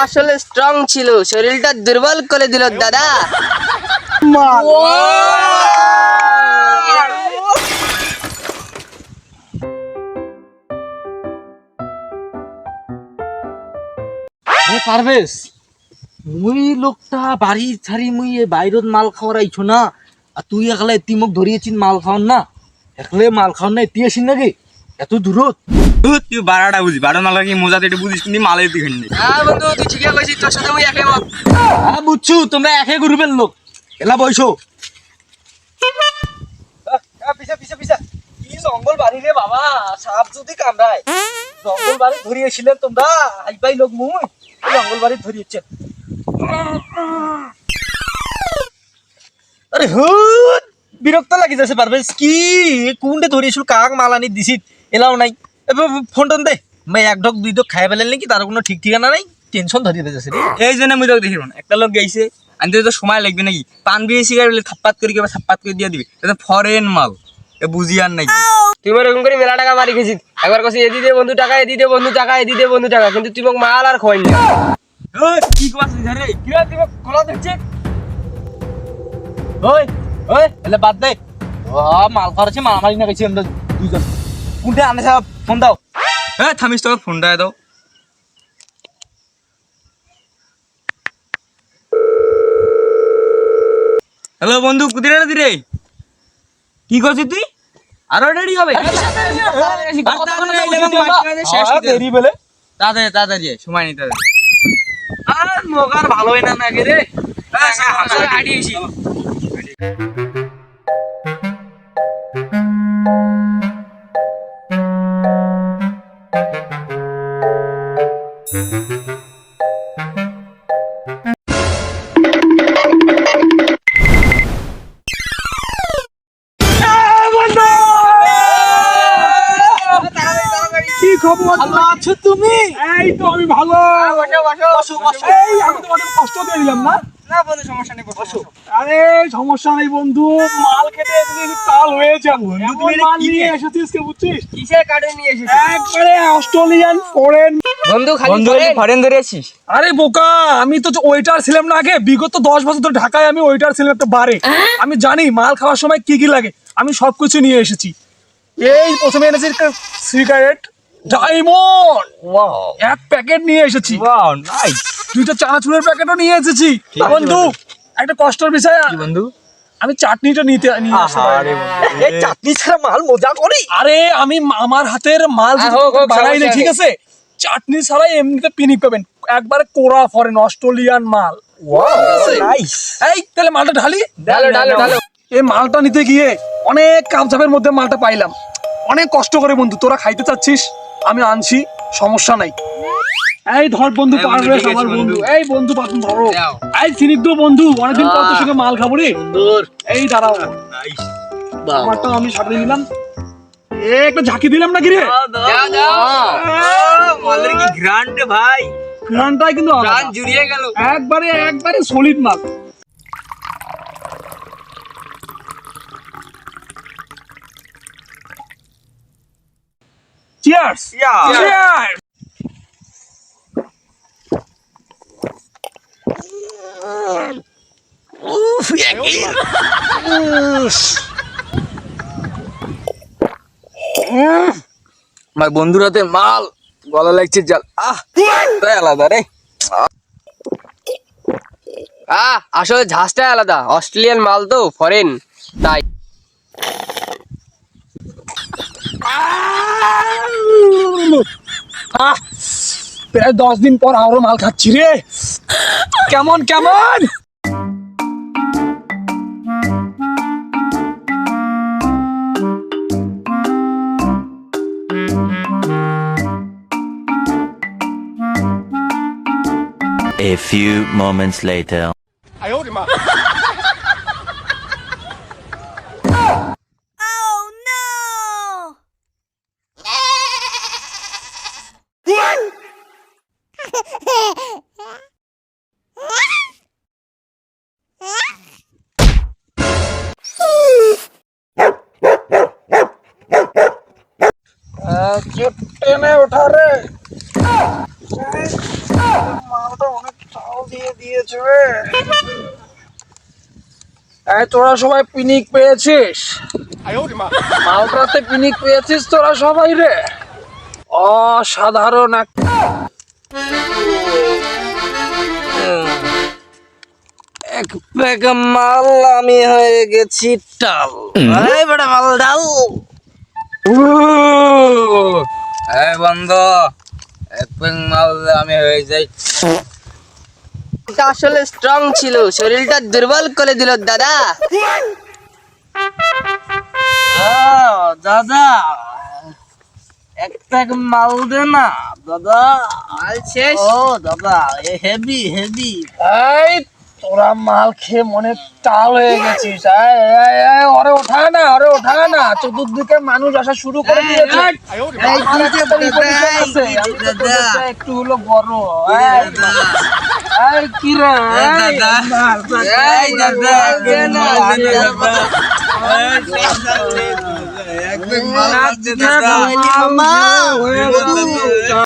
আসলে স্ট্রং ছিল, শরীরটা দুর্বল করে দিল দাদা। পারভেজ, মুই লোকটা বাড়ি ছাড়ি মুই বাইরত মাল খাওয়ার আইছো না, আর তুই একলা এতিমক ধরিয়েছিস মাল খাওয়ান না, একলে মাল খাওয়ান না এতি আসিস নাকি এত দূরত? তুই বাড়াটা বুঝি, বাড়া মাল কি মজা তুই বুঝিস, কিন্তু মালের দিকে নেই। হ্যাঁ বন্ধু, তুই ঠিকই কইছিস, তোর সাথে মুই একমত। হ্যাঁ বুঝছু, তোমরা একে গ্রুপের লোক, এলা বইসো। কি জঙ্গল বাড়ি রে বাবা, সাপ যদি কামড়ায়। জঙ্গল বাড়ি ধরিয়েছিলেন তোমরা, আইবাই লোক মুই জঙ্গল বাড়ি ধরিয়েছেন। আরে হুত বিরক্ত লাগি যাচ্ছে পারবে কি, কোনটা ধরিয়েছিল, কাক মালানি দিছিস এলাও নাই। এবার ফোন টোন দে, ভাই এক ঢোক দুই ঢোক খাই ফেলেন নাকি, তার কোনো ঠিক ঠিকানা নাই, টেনশন ধরিয়ে দিয়েছে রে। এই জন্য মুই তোকে দেখি একটা লোক গেছে, আনতে তো সময় লাগবে নাকি, পান বিয়ে সিগারেট থাপ্পাত করে কেবা থাপ্পাত করে দিয়ে দিবি, এটা ফরেন মাল, এ বুঝি আর নাই। তুই এরকম করে মেলা টাকা মারি খেয়েছিস, একবার কছি এদি দে বন্ধু টাকা, এদি দে বন্ধু টাকা, এদি দে বন্ধু টাকা, কিন্তু তুই মোক মাল আর খোয়াই না। কি কবাস রে, কি রে তুই খোলা দিচ্ছে? ওই ওই এলে বাদ দে, ও মাল খাওয়াচ্ছে, মারামারি না গেছি আমরা দুইজন। কোনটা আনে সাহেব ফোন দাও। হ্যাঁ থামিস, তোকে ফোনটা দাও। হ্যালো বন্ধু, কুদিরে না দিরে, কি করছিস তুই? আরো রেডি হবে, দেরি বলে তাড়াতাড়ি তাড়াতাড়ি সময় নেই তাদের। আর মগার ভালোই না নাকি রে। হাঁটিয়েছি। কি খবর, ভালো আছো তুমি? এই তো আমি ভালো। এই আমি তোমাদের কষ্ট দিয়ে দিলাম না? না বন্ধু সমস্যা নেই, বসো। আরে সমস্যা নেই বন্ধু, মাল খেতে এসেছি, কাল হয়ে যাবো। এমন মাল নিয়ে এসেছিস কে বুঝছিস? কিসের কার্ডে নিয়ে এসেছিস? একবারে অস্ট্রেলিয়ান ফরেন। বন্ধু খালি বন্ধু ফরেন ধরেছিস? আরে বোকা, আমি তো ওয়েটার ছিলাম না আগে, বিগত 10 বছর ধরে ঢাকায় আমি ওয়েটার ছিলাম একটা বারে। আমি জানি মাল খাওয়ার সময় কি কি লাগে, আমি সবকিছু নিয়ে এসেছি। এই প্রথমে এনেছি সিগারেট ডায়মন্ড, ওয়াও, এক প্যাকেট নিয়ে এসেছি। Wow nice. দুইটা চানাচুরের প্যাকেটও নিয়ে এসেছি। ঠিক আছে বন্ধু একটা কষ্টের বিষয়, কি বন্ধু? আমি চাটনিটা নিয়ে আসতে পারি। এই চাটনি ছাড়া মাল মজা করি। আরে আমি আমার হাতের মাল হোক, হোক, বানাই না, সমস্যা ঠিক নেই। আছে? চাটনি ছাড়াই এমনিতে পিনিক পাবেন, একবারে কোরা ফরেন অস্ট্রেলিয়ান মাল। নাইস। এই তাহলে মালটা ঢালি। ঢালো ঢালো ঢালো। এই মালটা নিতে গিয়ে অনেক কাপচাপের মধ্যে মালটা পাইলাম, অনেক কষ্ট করে। বন্ধু তোরা খাইতে চাচ্ছিস, আমি আনছি, সমস্যা নাই। এই ধর বন্ধু, এই বন্ধু, পারবে ঠিক আছে আমার বন্ধু। বন্ধু। এই বন্ধু পাতুন ধরো। দাও। এই স্নিগ্ধ বন্ধু, অনেকদিন পর তোর সঙ্গে মাল খাবো রে। এই দাঁড়াও, নাইস। আমারটা আমি সামনে নিলাম। একটা ঝাঁকি দিলাম নাকি রে? দাও দাও। মালের কি গ্র্যান্ড রে ভাই, ঘ্রাণটাই কিন্তু আলাদা। প্রাণ জুড়িয়ে গেল। একবারে একবারে সলিড মাল। চিয়ার্স। চিয়ার্স। ভাই বন্ধুর হাতে মাল, গলা লাগছে জাল, তাই আলাদা রে। আসলে ঝাঁজটাই আলাদা, অস্ট্রেলিয়ান মাল তো ফরেন, তাই। প্রায় 10 দিন পর আরো মাল খাচ্ছি রে। কেমন কেমন? A few moments later. টেনে ওঠা রে। মালটা অনেক চাল দিয়ে দিয়েছে রে। এই তোরা সবাই পিনিক পেয়েছিস? মালটাতে পিনিক পেয়েছিস তোরা সবাই রে? অসাধারণ এক প্যাক মাল আমি হয়ে গেছি টাল। এই বড় মাল দাও। এই বন্ধ, এক প্যাক মাল আমি হয়ে যাই। এটা আসলে স্ট্রং ছিল, শরীরটা দুর্বল করে দিল দাদা। দাদা এক প্যাক মাল দে না দাদা। মাল শেষ। ও দাদা হেভি হেভি। এই তোরা মাল খেয়ে মনে টাল হয়ে গেছিস। ওরে ওঠা না, ওরে ওঠা না, চতুর্দিকে মানুষ আসা শুরু করে দিয়েছে। এই কি যে Information আছে, আমি তো তোদেরটা একটু হলো বড়। এই কি রে? দাদা